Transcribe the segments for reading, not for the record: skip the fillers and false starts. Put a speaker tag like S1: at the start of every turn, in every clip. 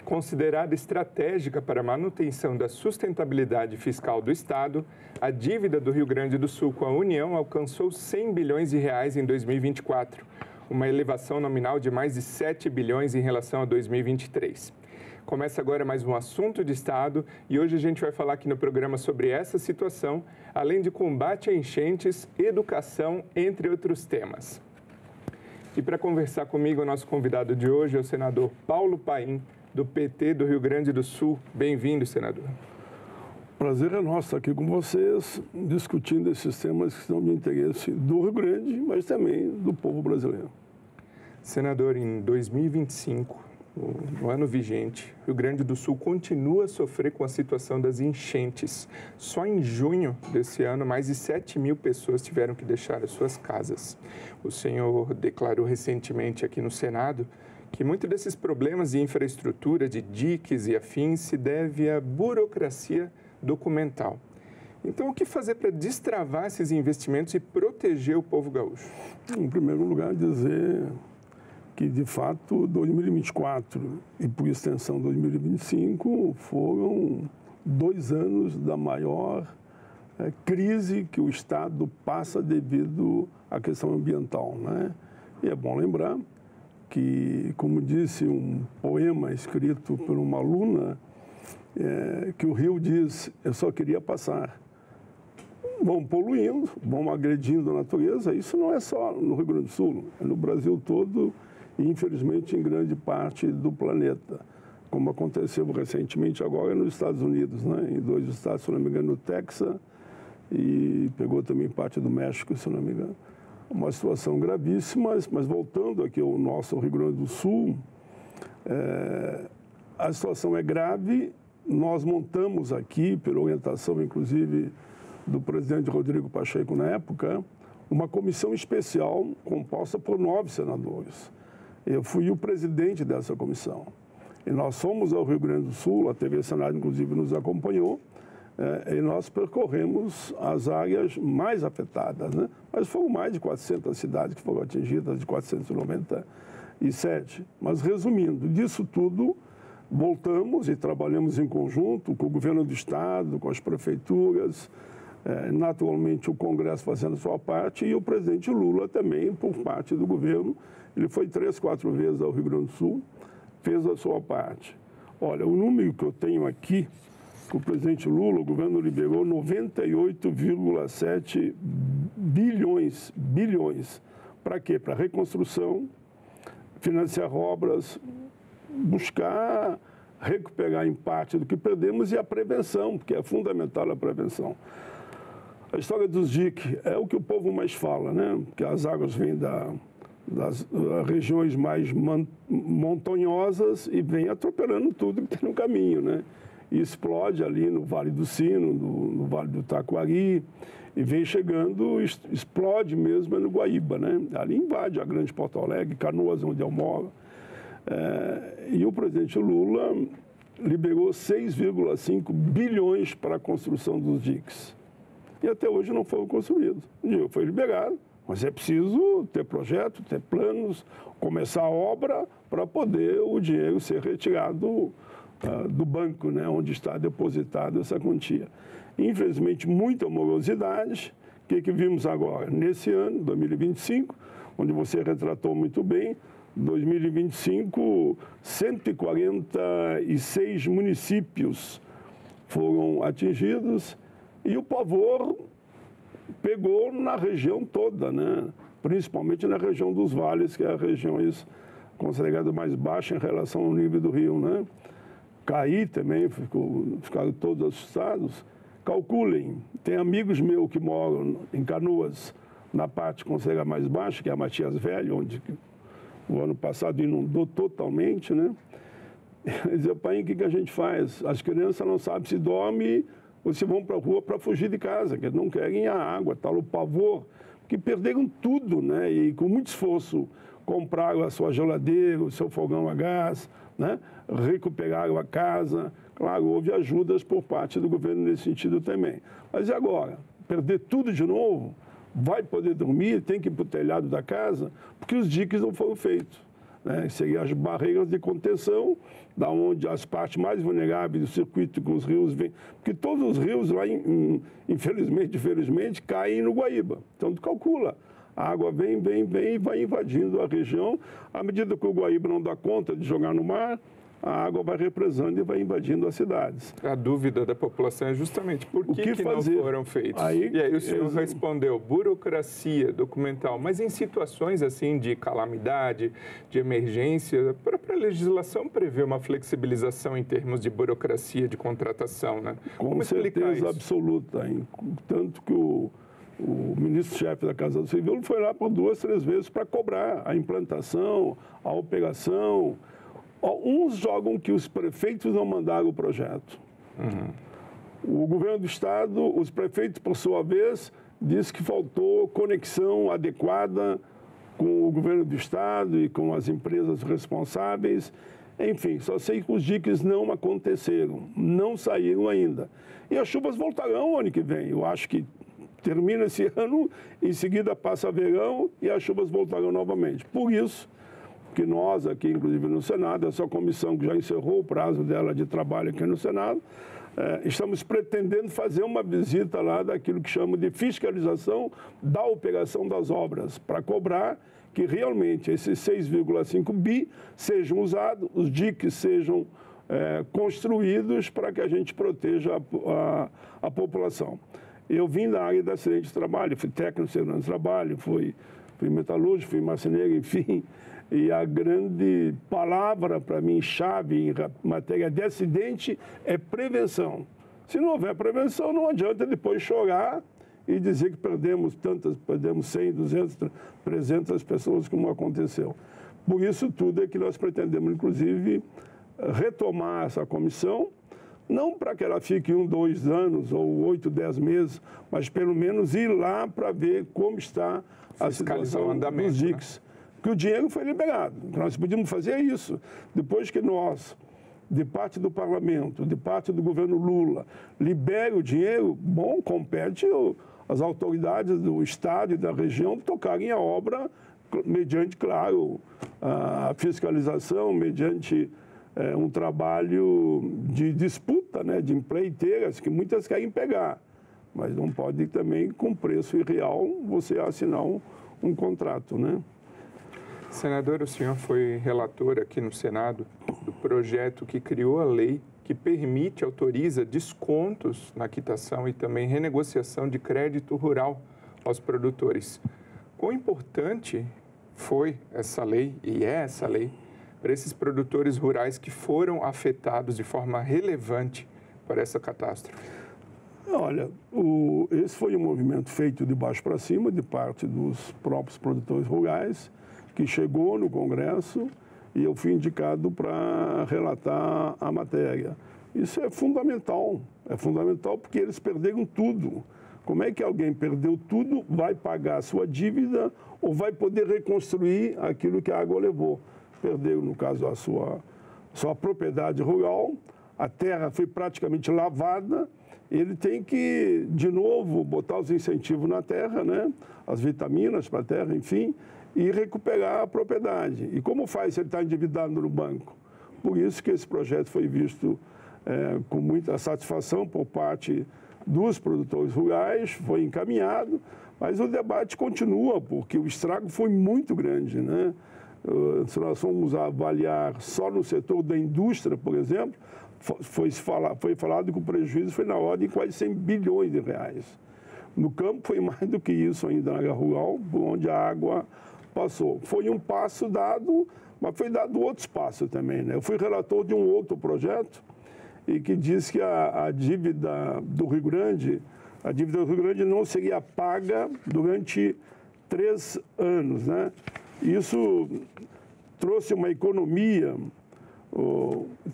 S1: Considerada estratégica para a manutenção da sustentabilidade fiscal do Estado, a dívida do Rio Grande do Sul com a União alcançou 100 bilhões de reais em 2024, uma elevação nominal de mais de 7 bilhões em relação a 2023. Começa agora mais um assunto de Estado e hoje a gente vai falar aqui no programa sobre essa situação, além de combate a enchentes, educação, entre outros temas. E para conversar comigo, o nosso convidado de hoje é o senador Paulo Paim, do PT do Rio Grande do Sul. Bem-vindo, senador.
S2: Prazer é nosso estar aqui com vocês, discutindo esses temas que são de interesse do Rio Grande, mas também do povo brasileiro.
S1: Senador, em 2025, no ano vigente, o Rio Grande do Sul continua a sofrer com a situação das enchentes. Só em junho desse ano, mais de 7 mil pessoas tiveram que deixar as suas casas. O senhor declarou recentemente aqui no Senado que muitos desses problemas de infraestrutura, de diques e afins, se deve à burocracia documental. Então, o que fazer para destravar esses investimentos e proteger o povo gaúcho?
S2: Em primeiro lugar, dizer que, de fato, 2024 e, por extensão, 2025 foram 2 anos da maior crise que o Estado passa devido à questão ambiental, né? E é bom lembrar que, como disse um poema escrito por uma aluna, que o rio diz: eu só queria passar. Vão poluindo, vão agredindo a natureza. Isso não é só no Rio Grande do Sul, é no Brasil todo e, infelizmente, em grande parte do planeta. Como aconteceu recentemente agora nos Estados Unidos, né? Em 2 estados, se não me engano, no Texas, e pegou também parte do México, se não me engano. Uma situação gravíssima, mas voltando aqui ao nosso Rio Grande do Sul, a situação é grave. Nós montamos aqui, pela orientação, inclusive, do presidente Rodrigo Pacheco na época, uma comissão especial composta por 9 senadores. Eu fui o presidente dessa comissão. E nós fomos ao Rio Grande do Sul, a TV Senado, inclusive, nos acompanhou, e nós percorremos as áreas mais afetadas, né? Mas foram mais de 400 cidades que foram atingidas, de 497. Mas, resumindo, disso tudo, voltamos e trabalhamos em conjunto com o governo do Estado, com as prefeituras, naturalmente o Congresso fazendo a sua parte e o presidente Lula também, por parte do governo. Ele foi 3, 4 vezes ao Rio Grande do Sul, fez a sua parte. Olha, o número que eu tenho aqui, o presidente Lula, o governo liberou 98,7 bilhões. Para quê? Para reconstrução, financiar obras, buscar recuperar em parte do que perdemos e a prevenção, porque é fundamental a prevenção. A história dos diques é o que o povo mais fala, né? Porque as águas vêm das regiões mais montanhosas e vêm atropelando tudo que tem no caminho, né? E explode ali no Vale do Sino, no Vale do Taquari, e vem chegando, explode mesmo no Guaíba, né? Ali invade a Grande Porto Alegre, Canoas, onde eu moro. E o presidente Lula liberou 6,5 bilhões para a construção dos diques. E até hoje não foram construídos. O dinheiro foi liberado, mas é preciso ter projeto, ter planos, começar a obra para poder o dinheiro ser retirado do banco, né, onde está depositada essa quantia. Infelizmente, muita morosidade. O que vimos agora? Nesse ano, 2025, onde você retratou muito bem, 2025, 146 municípios foram atingidos e o pavor pegou na região toda, né? Principalmente na região dos vales, que é a região considerada mais baixa em relação ao nível do rio, né? Caí também, ficaram todos assustados. Calculem, tem amigos meus que moram em Canoas, na parte considerada mais baixa, que é a Matias Velho, onde o ano passado inundou totalmente, né? Dizia: pai, o que a gente faz? As crianças não sabem se dormem ou se vão para a rua para fugir de casa, que não querem a água, tal, o pavor, que perderam tudo, né? E com muito esforço compraram a sua geladeira, o seu fogão a gás, né? Recuperaram a casa. Claro, houve ajudas por parte do governo nesse sentido também. Mas e agora? Perder tudo de novo? vai poder dormir, tem que ir para o telhado da casa, porque os diques não foram feitos. Né? Seriam as barreiras de contenção, da onde as partes mais vulneráveis do circuito que os rios vêm, porque todos os rios lá, infelizmente, caem no Guaíba. Então, tu calcula, a água vem e vai invadindo a região. À medida que o Guaíba não dá conta de jogar no mar, a água vai represando e vai invadindo as cidades.
S1: A dúvida da população é justamente por que não foram feitos. E aí o senhor respondeu, burocracia documental. Mas em situações assim de calamidade, de emergência, a própria legislação prevê uma flexibilização em termos de burocracia de contratação, né?
S2: Com certeza absoluta. Tanto que o ministro-chefe da Casa Civil foi lá por 2, 3 vezes para cobrar a implantação, a operação. Uns jogam que os prefeitos não mandaram o projeto. O governo do estado, os prefeitos, por sua vez, diz que faltou conexão adequada com o governo do estado e com as empresas responsáveis. Enfim, só sei que os diques não aconteceram, não saíram ainda. E as chuvas voltarão ano que vem. Eu acho que termina esse ano, em seguida passa verão e as chuvas voltarão novamente. Por isso que nós aqui, inclusive no Senado, essa comissão que já encerrou o prazo dela de trabalho aqui no Senado, estamos pretendendo fazer uma visita lá daquilo que chamam de fiscalização da operação das obras, para cobrar que realmente esses 6,5 bi sejam usados, os diques sejam construídos para que a gente proteja a população. Eu vim da área de acidente de trabalho, fui técnico de segurança de trabalho, fui metalúrgico, fui marceneiro, enfim. E a grande palavra para mim, chave em matéria de acidente, é prevenção. Se não houver prevenção, não adianta depois chorar e dizer que perdemos 100, 200, 300 pessoas, como aconteceu. Por isso tudo é que nós pretendemos, inclusive, retomar essa comissão, não para que ela fique 1, 2 anos ou 8, 10 meses, mas pelo menos ir lá para ver como está a situação dos diques. Né? Porque o dinheiro foi liberado. Nós podíamos fazer isso. Depois que nós, de parte do parlamento, de parte do governo Lula, libere o dinheiro, bom, compete as autoridades do estado e da região tocarem a obra mediante, claro, a fiscalização, mediante um trabalho de disputa, né, de empreiteiras, que muitas querem pegar. Mas não pode também, com preço irreal, você assinar um contrato, né?
S1: Senador, o senhor foi relator aqui no Senado do projeto que criou a lei que permite, autoriza descontos na quitação e também renegociação de crédito rural aos produtores. Quão importante foi essa lei, e é essa lei, para esses produtores rurais que foram afetados de forma relevante por essa catástrofe?
S2: Olha, esse foi um movimento feito de baixo para cima, de parte dos próprios produtores rurais, que chegou no Congresso e eu fui indicado para relatar a matéria. Isso é fundamental porque eles perderam tudo. Como é que alguém perdeu tudo, vai pagar a sua dívida ou vai poder reconstruir aquilo que a água levou? Perdeu, no caso, a sua propriedade rural, a terra foi praticamente lavada, ele tem que, de novo, botar os incentivos na terra, né? As vitaminas para a terra, enfim, e recuperar a propriedade. E como faz se ele está endividado no banco? Por isso que esse projeto foi visto com muita satisfação por parte dos produtores rurais, foi encaminhado, mas o debate continua, porque o estrago foi muito grande, né? Se nós formos avaliar só no setor da indústria, por exemplo, foi falado que o prejuízo foi na ordem de quase 100 bilhões de reais. No campo foi mais do que isso ainda na área rural, por onde a água passou. Foi um passo dado, mas foi dado outros passos também, né? Eu fui relator de um outro projeto e que diz que a dívida do Rio Grande não seria paga durante 3 anos, né? Isso trouxe uma economia,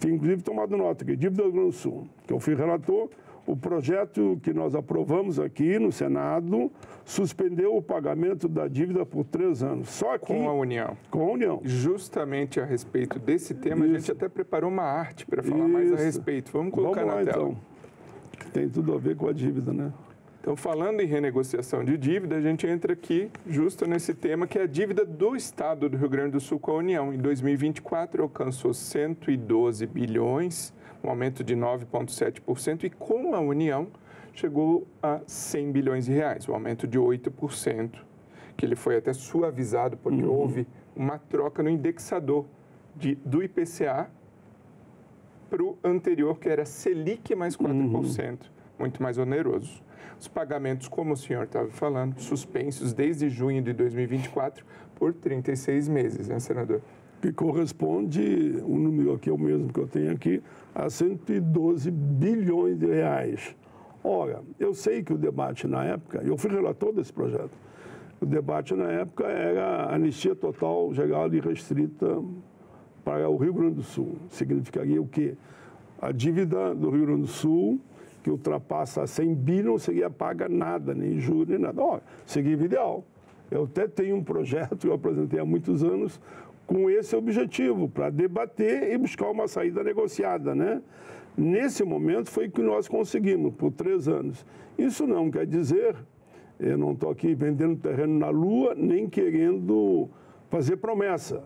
S2: inclusive tomado nota, que dívida do Rio Grande do Sul, que eu fui relator. O projeto que nós aprovamos aqui no Senado suspendeu o pagamento da dívida por 3 anos. Só que,
S1: com a União.
S2: Com a União.
S1: Justamente a respeito desse tema, a gente até preparou uma arte para falar mais a respeito. Vamos colocar na tela. Então.
S2: Tem tudo a ver com a dívida, né?
S1: Então, falando em renegociação de dívida, a gente entra aqui justo nesse tema, que é a dívida do Estado do Rio Grande do Sul com a União. Em 2024, alcançou 112 bilhões, um aumento de 9,7%, e com a União chegou a 100 bilhões de reais, um aumento de 8%, que ele foi até suavizado, porque houve uma troca no indexador do IPCA para o anterior, que era Selic mais 4%, muito mais oneroso. Os pagamentos, como o senhor estava falando, suspensos desde junho de 2024 por 36 meses, né, senador?
S2: Que corresponde, o número aqui é o mesmo que eu tenho aqui, a 112 bilhões de reais. Ora, eu sei que o debate na época, eu fui relator desse projeto, o debate na época era anistia total, geral e restrita para o Rio Grande do Sul. Significaria o quê? A dívida do Rio Grande do Sul, que ultrapassa 100 bilhões, não seria paga nada, nem juros, nem nada. Ora, seria o ideal. Eu até tenho um projeto que eu apresentei há muitos anos com esse objetivo, para debater e buscar uma saída negociada, né? Nesse momento foi que nós conseguimos, por 3 anos. Isso não quer dizer, eu não estou aqui vendendo terreno na lua, nem querendo fazer promessa.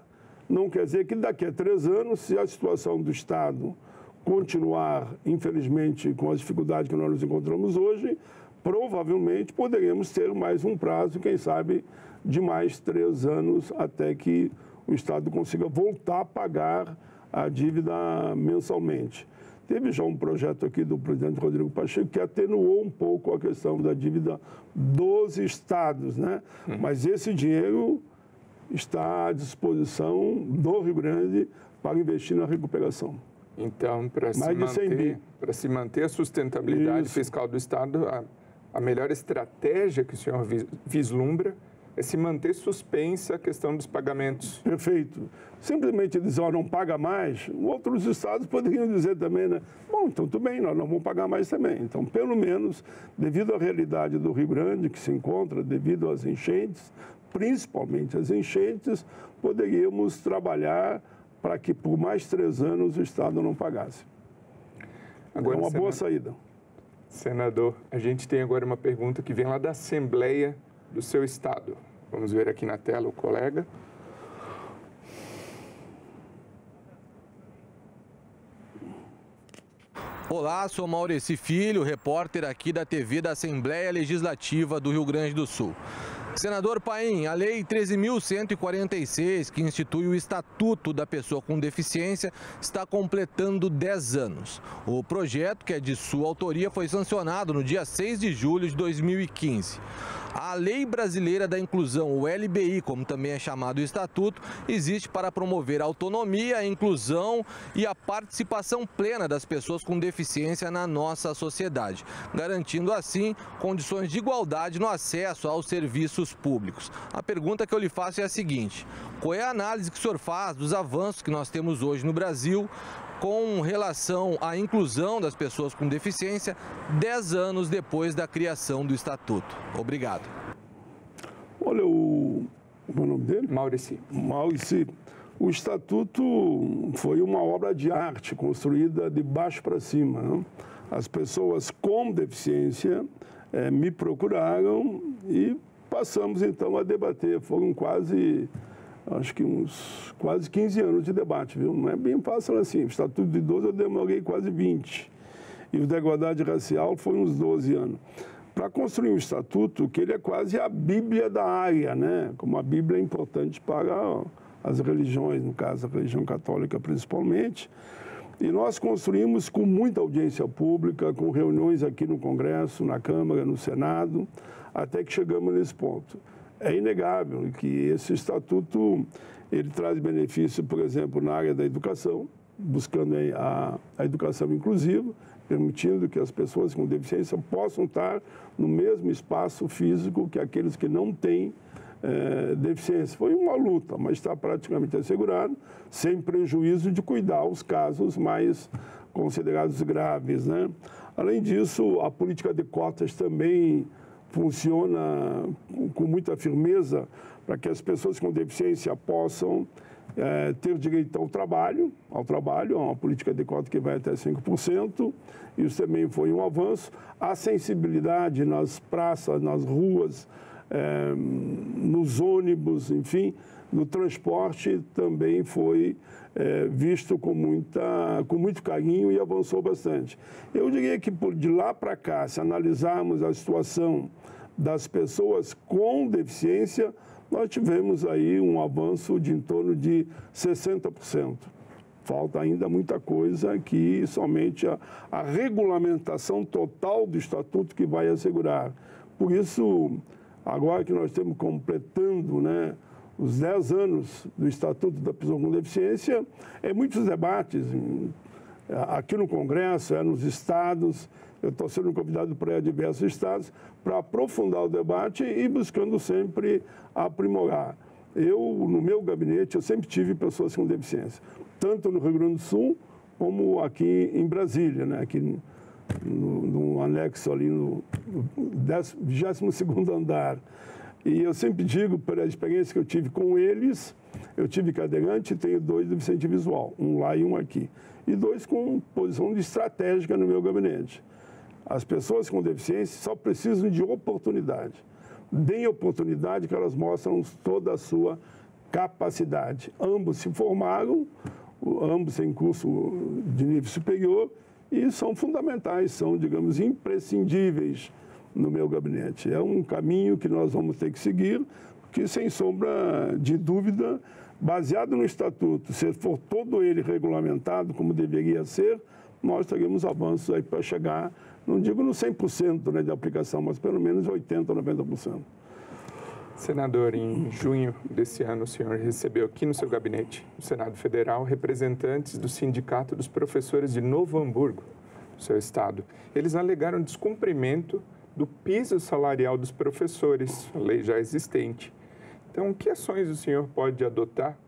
S2: Não quer dizer que daqui a 3 anos, se a situação do Estado continuar, infelizmente, com as dificuldades que nós nos encontramos hoje, provavelmente poderemos ter mais um prazo, quem sabe, de mais 3 anos, até que o Estado consiga voltar a pagar a dívida mensalmente. Teve já um projeto aqui do presidente Rodrigo Pacheco que atenuou um pouco a questão da dívida dos estados, né? Mas esse dinheiro está à disposição do Rio Grande para investir na recuperação.
S1: Então, para se manter a sustentabilidade fiscal do Estado, a melhor estratégia que o senhor vislumbra é se manter suspensa a questão dos pagamentos.
S2: Perfeito. Simplesmente dizer, ó, não paga mais, outros estados poderiam dizer também, né? Bom, então tudo bem, nós não vamos pagar mais também. Então, pelo menos, devido à realidade do Rio Grande que se encontra, devido às enchentes, principalmente as enchentes, poderíamos trabalhar para que por mais 3 anos o Estado não pagasse. Agora, é uma boa saída.
S1: Senador, a gente tem agora uma pergunta que vem lá da Assembleia do seu Estado. Vamos ver aqui na tela o colega.
S3: Olá, sou Maurici Filho, repórter aqui da TV da Assembleia Legislativa do Rio Grande do Sul. Senador Paim, a Lei 13.146, que institui o Estatuto da Pessoa com Deficiência, está completando 10 anos. O projeto, que é de sua autoria, foi sancionado no dia 6 de julho de 2015. A Lei Brasileira da Inclusão, o LBI, como também é chamado o Estatuto, existe para promover a autonomia, a inclusão e a participação plena das pessoas com deficiência na nossa sociedade, garantindo assim condições de igualdade no acesso aos serviços públicos. A pergunta que eu lhe faço é a seguinte: qual é a análise que o senhor faz dos avanços que nós temos hoje no Brasil com relação à inclusão das pessoas com deficiência 10 anos depois da criação do Estatuto? Obrigado.
S2: Olha, o nome dele?
S1: Maurici.
S2: Maurici. O Estatuto foi uma obra de arte construída de baixo para cima, né? As pessoas com deficiência me procuraram e passamos então a debater. Foram acho que uns quase 15 anos de debate, viu? Não é bem fácil assim. O Estatuto de Idoso eu demorei quase 20. E o da igualdade racial foi uns 12 anos. Para construir um estatuto, que ele é quase a Bíblia da área, né? Como a Bíblia é importante para as religiões, no caso a religião católica principalmente. E nós construímos com muita audiência pública, com reuniões aqui no Congresso, na Câmara, no Senado, até que chegamos nesse ponto. É inegável que esse estatuto ele traz benefício, por exemplo, na área da educação, buscando a educação inclusiva, permitindo que as pessoas com deficiência possam estar no mesmo espaço físico que aqueles que não têm deficiência. Foi uma luta, mas está praticamente assegurado, sem prejuízo de cuidar os casos mais considerados graves, né? Além disso, a política de cotas também funciona com muita firmeza para que as pessoas com deficiência possam ter direito ao trabalho, uma política de cota que vai até 5%, isso também foi um avanço. A sensibilidade nas praças, nas ruas, nos ônibus, enfim, no transporte também foi visto com muito carinho e avançou bastante. Eu diria que de lá para cá, se analisarmos a situação das pessoas com deficiência, nós tivemos aí um avanço de em torno de 60%. Falta ainda muita coisa que somente a regulamentação total do Estatuto que vai assegurar. Por isso, agora que nós estamos completando, né, os 10 anos do Estatuto da Pessoa com Deficiência, muitos debates aqui no Congresso, nos estados. Eu estou sendo convidado para ir a diversos estados para aprofundar o debate e buscando sempre aprimorar. No meu gabinete, eu sempre tive pessoas com deficiência, tanto no Rio Grande do Sul como aqui em Brasília, né? Aqui no anexo ali no 22º andar. E eu sempre digo, pela experiência que eu tive com eles, eu tive cadeirante e tenho 2 deficientes visual, um lá e um aqui. E 2 com posição estratégica no meu gabinete. As pessoas com deficiência só precisam de oportunidade. Deem oportunidade que elas mostram toda a sua capacidade. Ambos se formaram, ambos em curso de nível superior e são fundamentais, são, digamos, imprescindíveis no meu gabinete. É um caminho que nós vamos ter que seguir, que, sem sombra de dúvida, baseado no Estatuto, se for todo ele regulamentado como deveria ser, nós teremos avanços aí para chegar, não digo no 100%, né, de aplicação, mas pelo menos 80%, 90%.
S1: Senador, em junho desse ano, o senhor recebeu aqui no seu gabinete, no Senado Federal, representantes do Sindicato dos Professores de Novo Hamburgo, do seu estado. Eles alegaram descumprimento do piso salarial dos professores, a lei já existente. Então, que ações o senhor pode adotar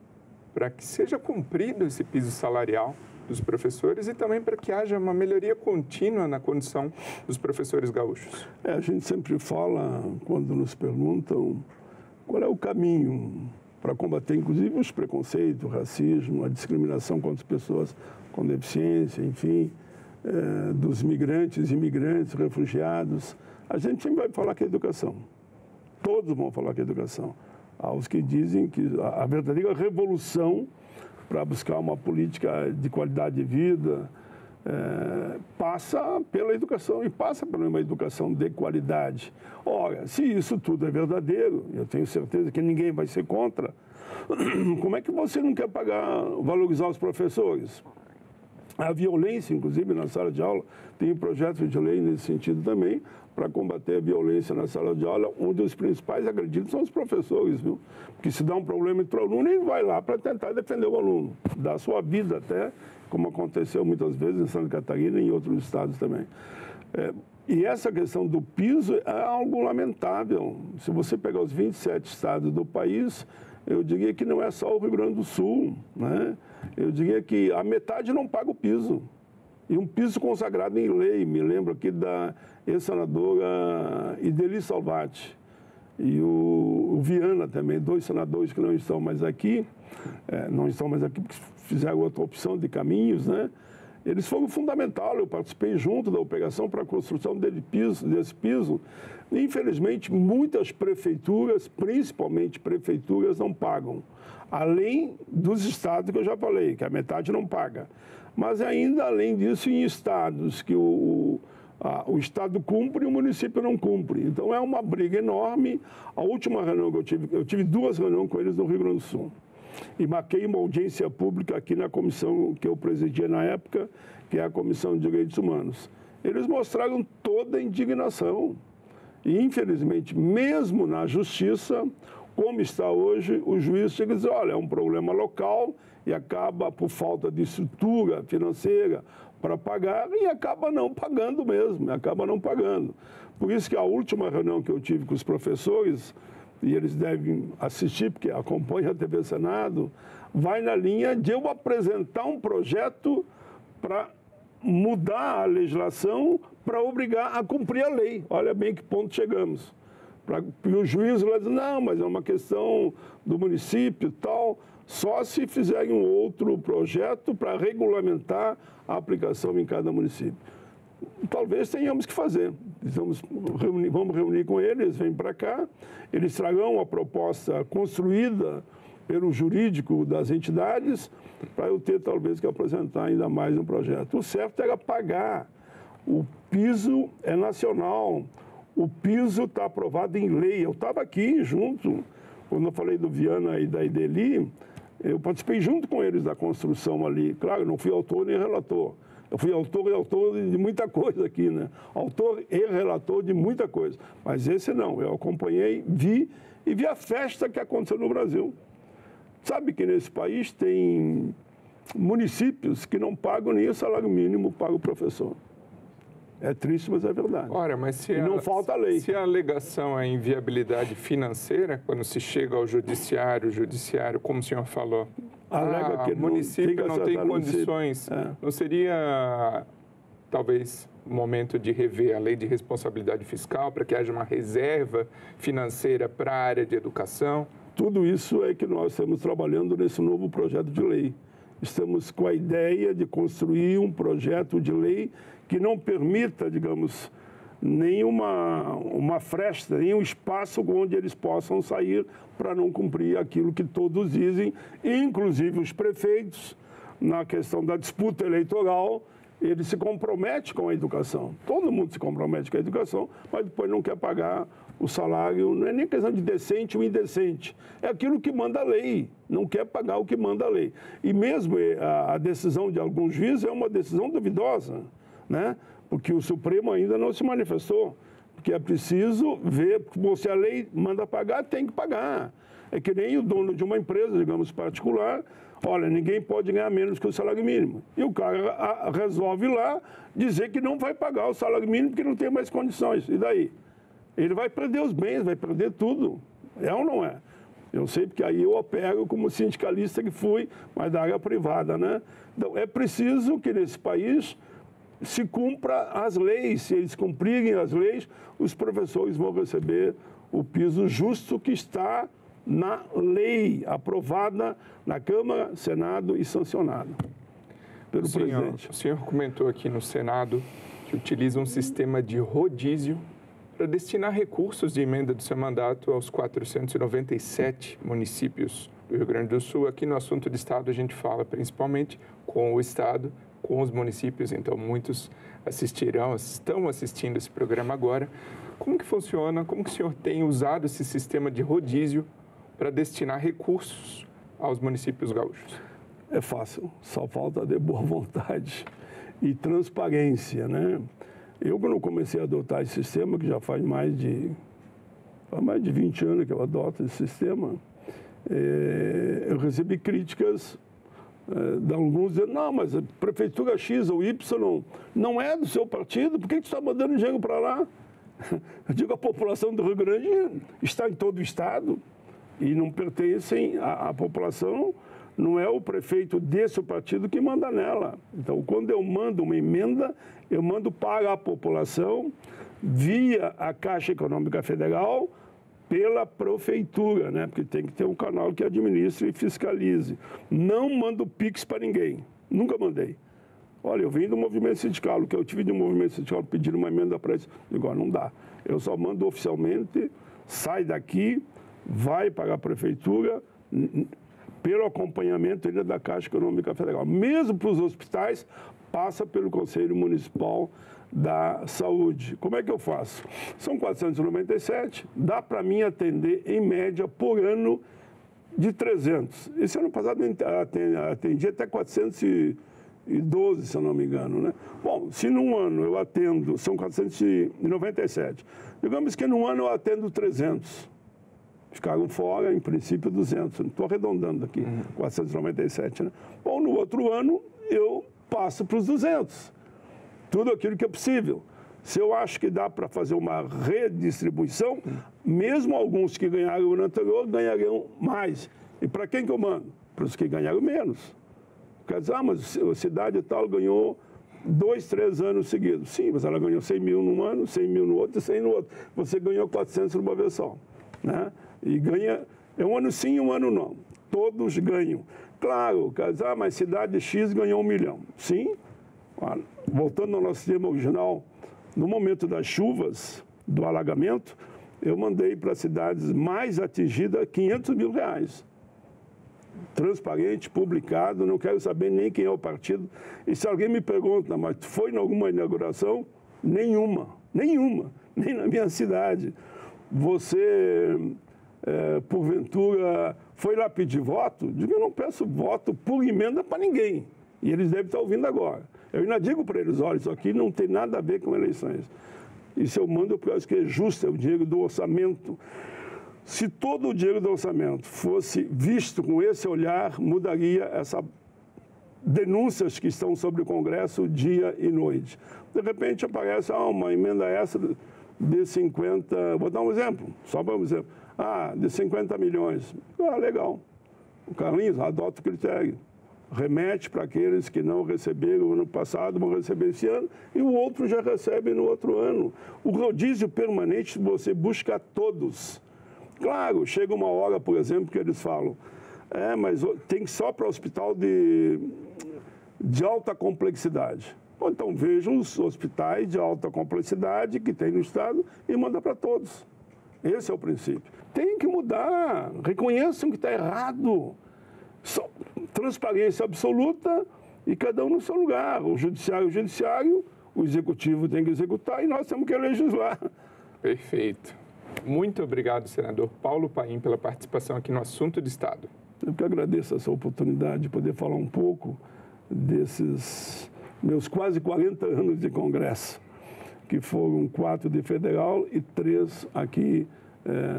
S1: para que seja cumprido esse piso salarial dos professores e também para que haja uma melhoria contínua na condição dos professores gaúchos?
S2: A gente sempre fala, quando nos perguntam qual é o caminho para combater, inclusive, os preconceitos, o racismo, a discriminação contra as pessoas com deficiência, enfim, dos migrantes, imigrantes, refugiados. A gente sempre vai falar que é educação. Todos vão falar que é educação. Há os que dizem que a verdadeira revolução para buscar uma política de qualidade de vida passa pela educação e passa por uma educação de qualidade. Ora, se isso tudo é verdadeiro, eu tenho certeza que ninguém vai ser contra, como é que você não quer valorizar os professores? A violência, inclusive, na sala de aula, tem um projeto de lei nesse sentido também, para combater a violência na sala de aula, onde os principais agredidos são os professores, viu? Porque se dá um problema entre o aluno, ele vai lá para tentar defender o aluno, dar a sua vida até, como aconteceu muitas vezes em Santa Catarina e em outros estados também. E essa questão do piso é algo lamentável. Se você pegar os 27 estados do país, eu diria que não é só o Rio Grande do Sul, né? Eu diria que a metade não paga o piso. E um piso consagrado em lei, me lembro aqui da ex-senadora Ideli Salvati e o Viana também, 2 senadores que não estão mais aqui porque fizeram outra opção de caminhos, né? Eles foram fundamentais, eu participei junto da operação para a construção desse piso. Infelizmente, muitas prefeituras, principalmente prefeituras, não pagam. Além dos estados que eu já falei, que a metade não paga. Mas ainda, além disso, em estados que o estado cumpre e o município não cumpre. Então, é uma briga enorme. A última reunião que eu tive 2 reuniões com eles no Rio Grande do Sul. E marquei uma audiência pública aqui na comissão que eu presidia na época, que é a Comissão de Direitos Humanos. Eles mostraram toda a indignação. E, infelizmente, mesmo na justiça, como está hoje, o juiz chega e diz, olha, é um problema local e acaba por falta de estrutura financeira para pagar e acaba não pagando mesmo, acaba não pagando. Por isso que a última reunião que eu tive com os professores, e eles devem assistir, porque acompanha a TV Senado, vai na linha de eu apresentar um projeto para mudar a legislação para obrigar a cumprir a lei. Olha bem que ponto chegamos. E o juiz vai dizer, não, mas é uma questão do município e tal. só se fizerem um outro projeto para regulamentar a aplicação em cada município. Talvez tenhamos que fazer. Vamos reunir com eles, vêm para cá, eles trarão a proposta construída pelo jurídico das entidades para eu ter talvez que apresentar ainda mais um projeto. O certo era pagar. O piso é nacional, o piso está aprovado em lei. Eu estava aqui junto, quando eu falei do Viana e da Ideli, eu participei junto com eles da construção ali. Claro, não fui autor nem relator. Eu fui autor e autor de muita coisa aqui, né? Autor e relator de muita coisa. Mas esse não, eu acompanhei, vi a festa que aconteceu no Brasil. Sabe que nesse país tem municípios que não pagam nem o salário mínimo para o professor. É triste, mas é verdade.
S1: Ora, mas se
S2: não falta lei.
S1: Se a alegação é inviabilidade financeira, quando se chega ao judiciário, como o senhor falou,
S2: alega que
S1: o município não tem condições, não seria, talvez, o momento de rever a lei de responsabilidade fiscal para que haja uma reserva financeira para a área de educação?
S2: Tudo isso é que nós estamos trabalhando nesse novo projeto de lei. Estamos com a ideia de construir um projeto de lei que não permita, digamos, nenhuma fresta, nenhum espaço onde eles possam sair para não cumprir aquilo que todos dizem, inclusive os prefeitos, na questão da disputa eleitoral, eles se comprometem com a educação. Todo mundo se compromete com a educação, mas depois não quer pagar o salário, não é nem questão de decente ou indecente, é aquilo que manda a lei, não quer pagar o que manda a lei. E mesmo a decisão de alguns juízes é uma decisão duvidosa, né? Porque o Supremo ainda não se manifestou, porque é preciso ver, se a lei manda pagar, tem que pagar. É que nem o dono de uma empresa, digamos, particular, olha, ninguém pode ganhar menos que o salário mínimo. E o cara resolve lá dizer que não vai pagar o salário mínimo porque não tem mais condições. E daí? Ele vai perder os bens, vai perder tudo. É ou não é? Eu sei porque aí eu opero como sindicalista que fui, mas da área privada, né? Então, é preciso que nesse país se cumpra as leis. Se eles cumprirem as leis, os professores vão receber o piso justo que está na lei, aprovada na Câmara, Senado e sancionada pelo presidente.
S1: O senhor comentou aqui no Senado que utiliza um sistema de rodízio para destinar recursos de emenda do seu mandato aos 497 municípios do Rio Grande do Sul. Aqui no assunto de Estado a gente fala principalmente com o Estado, com os municípios, então muitos estão assistindo esse programa agora. Como que funciona, como que o senhor tem usado esse sistema de rodízio para destinar recursos aos municípios gaúchos?
S2: É fácil, só falta de boa vontade e transparência, né? Eu, quando comecei a adotar esse sistema, que já faz mais de 20 anos que eu adoto esse sistema, eu recebi críticas de alguns dizendo, não, mas a prefeitura X ou Y não é do seu partido, por que você está mandando dinheiro para lá? Eu digo, a população do Rio Grande está em todo o estado e não pertencem à população, não é o prefeito desse partido que manda nela. Então, quando eu mando uma emenda, eu mando para a população via a Caixa Econômica Federal, pela prefeitura, né? Porque tem que ter um canal que administre e fiscalize. Não mando Pix para ninguém, nunca mandei. Olha, eu vim do movimento sindical, o que eu tive de movimento sindical pedindo uma emenda para isso, igual não dá. Eu só mando oficialmente, sai daqui, vai para a prefeitura, pelo acompanhamento ainda da Caixa Econômica Federal. Mesmo para os hospitais, passa pelo Conselho Municipal da Saúde. Como é que eu faço? São 497, dá para mim atender, em média, por ano, de 300. Esse ano passado atendi até 412, se eu não me engano, né? Bom, se num ano eu atendo, são 497. Digamos que num ano eu atendo 300. Ficaram fora, em princípio, 200. Estou arredondando aqui, 497, né? Bom, no outro ano, eu passo para os 200. Tudo aquilo que é possível. Se eu acho que dá para fazer uma redistribuição, mesmo alguns que ganharam no anterior, ganhariam mais. E para quem que eu mando? Para os que ganharam menos. Quer dizer, mas a cidade tal ganhou 2, 3 anos seguidos. Sim, mas ela ganhou 100 mil num ano, 100 mil no outro e 100 no outro. Você ganhou 400 numa vez só, né? E ganha, é um ano sim e um ano não. todos ganham. Claro, mas cidade X ganhou 1 milhão. Sim, voltando ao nosso tema original, no momento das chuvas, do alagamento, eu mandei para as cidades mais atingidas R$500 mil. Transparente, publicado, não quero saber nem quem é o partido. E se alguém me pergunta, mas foi em alguma inauguração? Nenhuma, nem na minha cidade. Você, porventura, foi lá pedir voto? Digo, eu não peço voto por emenda para ninguém. E eles devem estar ouvindo agora. Eu ainda digo para eles, olha, isso aqui não tem nada a ver com eleições. Isso eu mando porque eu acho que é justo, é o dinheiro do orçamento. Se todo o dinheiro do orçamento fosse visto com esse olhar, mudaria essas denúncias que estão sobre o Congresso dia e noite. De repente aparece uma emenda extra de 50, vou dar um exemplo, só para um exemplo, de 50 milhões. Legal. O Carlinhos adota o critério. Remete para aqueles que não receberam ano passado, vão receber esse ano, e o outro já recebe no outro ano. O rodízio permanente você busca todos. Claro, chega uma hora, por exemplo, que eles falam, mas tem só para hospital de alta complexidade. Então vejam os hospitais de alta complexidade que tem no estado e manda para todos. Esse é o princípio. Tem que mudar, reconheçam que está errado. Transparência absoluta e cada um no seu lugar. O judiciário, o executivo tem que executar e nós temos que legislar.
S1: Perfeito. Muito obrigado, senador Paulo Paim, pela participação aqui no Assunto de Estado.
S2: Eu que agradeço essa oportunidade de poder falar um pouco desses meus quase 40 anos de Congresso, que foram 4 de federal e 3 aqui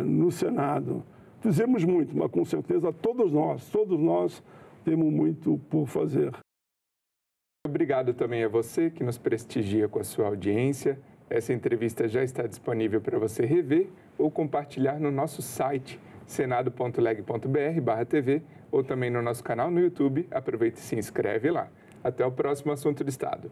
S2: no Senado. Fizemos muito, mas com certeza todos nós temos muito por fazer.
S1: Obrigado também a você que nos prestigia com a sua audiência. Essa entrevista já está disponível para você rever ou compartilhar no nosso site senado.leg.br/tv ou também no nosso canal no YouTube. Aproveite e se inscreve lá. Até o próximo Assunto de Estado.